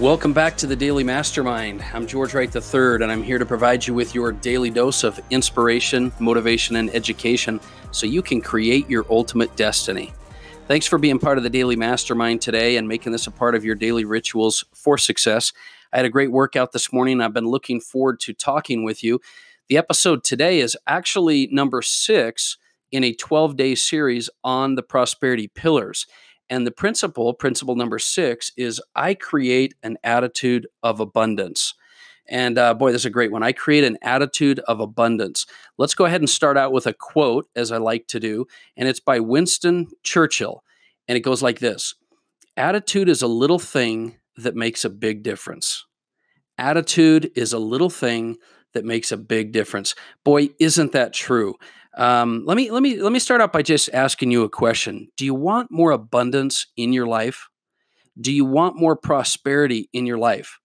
Welcome back to the Daily Mastermind. I'm George Wright III, and I'm here to provide you with your daily dose of inspiration, motivation, and education so you can create your ultimate destiny. Thanks for being part of the Daily Mastermind today and making this a part of your daily rituals for success. I had a great workout this morning. I've been looking forward to talking with you. The episode today is actually number 6 in a 12-day series on the prosperity pillars. And the principle number 6, is I create an attitude of abundance. And boy, this is a great one. I create an attitude of abundance. Let's go ahead and start out with a quote, as I like to do. And it's by Winston Churchill. And it goes like this: attitude is a little thing that makes a big difference. Attitude is a little thing that makes a big difference. Boy, isn't that true? Let me start out by just asking you a question. Do you want more abundance in your life? Do you want more prosperity in your life?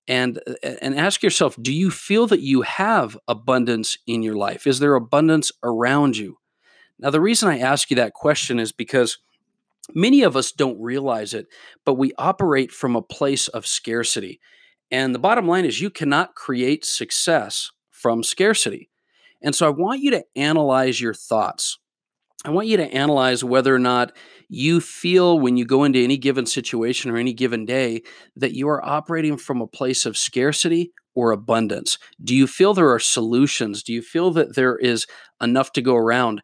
And ask yourself, do you feel that you have abundance in your life? Is there abundance around you? Now, the reason I ask you that question is because many of us don't realize it, but we operate from a place of scarcity. And the bottom line is you cannot create success from scarcity. And so I want you to analyze your thoughts. I want you to analyze whether or not you feel when you go into any given situation or any given day that you are operating from a place of scarcity or abundance. Do you feel there are solutions? Do you feel that there is enough to go around?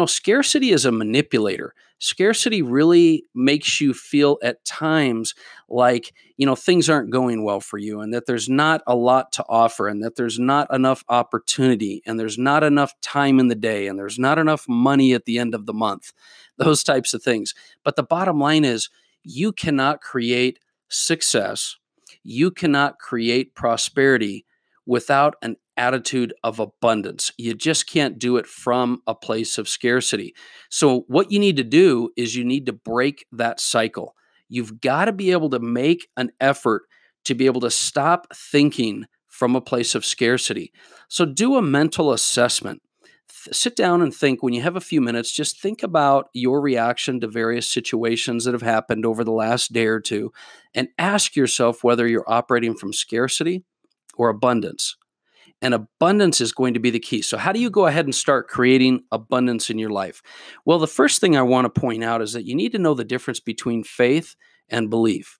Scarcity is a manipulator. Scarcity really makes you feel at times like, things aren't going well for you and that there's not a lot to offer and that there's not enough opportunity and there's not enough time in the day and there's not enough money at the end of the month, those types of things. But the bottom line is you cannot create success. You cannot create prosperity without an attitude of abundance. You just can't do it from a place of scarcity. So what you need to do is you need to break that cycle. You've got to be able to make an effort to be able to stop thinking from a place of scarcity. So do a mental assessment. Sit down and think. When you have a few minutes, just think about your reaction to various situations that have happened over the last day or two and ask yourself whether you're operating from scarcity or abundance. And abundance is going to be the key. So how do you go ahead and start creating abundance in your life? Well, the first thing I want to point out is that you need to know the difference between faith and belief.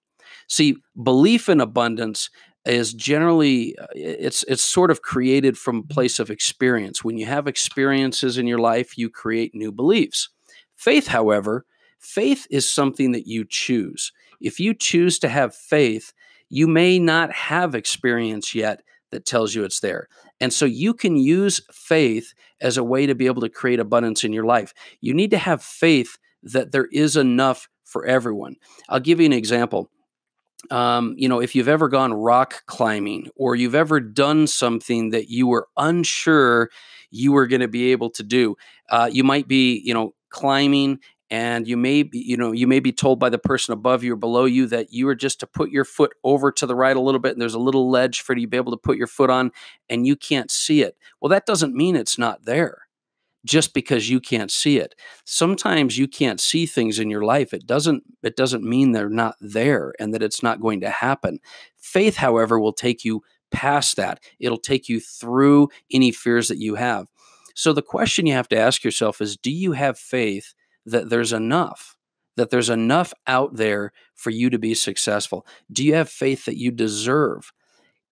See, belief in abundance is generally, it's sort of created from a place of experience. When you have experiences in your life, you create new beliefs. Faith, however, faith is something that you choose. If you choose to have faith, you may not have experience yet that tells you it's there. And so you can use faith as a way to be able to create abundance in your life. You need to have faith that there is enough for everyone. I'll give you an example. If you've ever gone rock climbing or you've ever done something that you were unsure you were going to be able to do, you might be, climbing, and you may be told by the person above you or below you that you are just to put your foot over to the right a little bit, and there's a little ledge for you to be able to put your foot on, and you can't see it. Well, that doesn't mean it's not there just because you can't see it. Sometimes you can't see things in your life. It doesn't mean they're not there and that it's not going to happen. Faith, however, will take you past that. It'll take you through any fears that you have. So the question you have to ask yourself is, do you have faith that there's enough out there for you to be successful? Do you have faith that you deserve?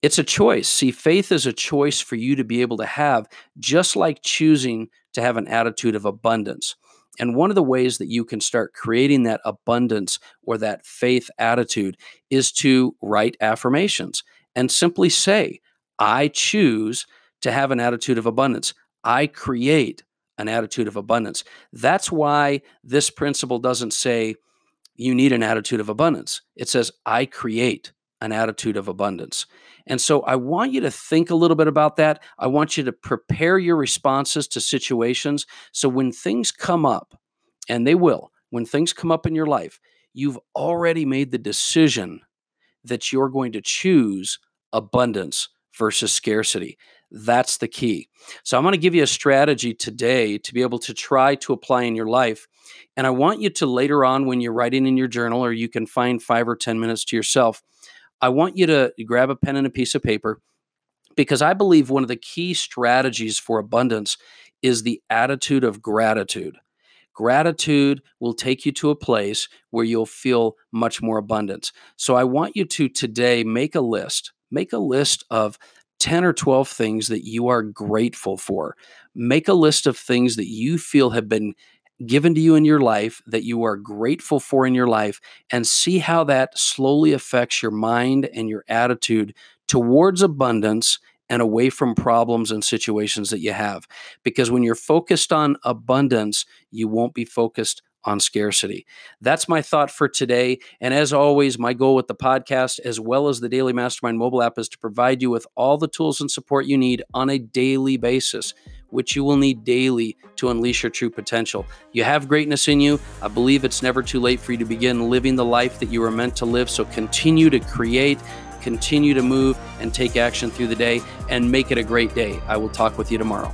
It's a choice. See, faith is a choice for you to be able to have, just like choosing to have an attitude of abundance. And one of the ways that you can start creating that abundance or that faith attitude is to write affirmations and simply say, I choose to have an attitude of abundance. I create an attitude of abundance. That's why this principle doesn't say you need an attitude of abundance. It says, I create an attitude of abundance. And so I want you to think a little bit about that. I want you to prepare your responses to situations. So when things come up, and they will, when things come up in your life, you've already made the decision that you're going to choose abundance versus scarcity. That's the key. So I'm going to give you a strategy today to be able to try to apply in your life. And I want you to later on when you're writing in your journal, or you can find 5 or 10 minutes to yourself, I want you to grab a pen and a piece of paper, because I believe one of the key strategies for abundance is the attitude of gratitude. Gratitude will take you to a place where you'll feel much more abundance. So I want you to today make a list. Make a list of 10 or 12 things that you are grateful for. Make a list of things that you feel have been given to you in your life, that you are grateful for in your life, and see how that slowly affects your mind and your attitude towards abundance and away from problems and situations that you have. Because when you're focused on abundance, you won't be focused on scarcity. That's my thought for today. And as always, my goal with the podcast, as well as the Daily Mastermind mobile app, is to provide you with all the tools and support you need on a daily basis, which you will need daily to unleash your true potential. You have greatness in you. I believe it's never too late for you to begin living the life that you were meant to live. So continue to create, continue to move, and take action through the day, and make it a great day. I will talk with you tomorrow.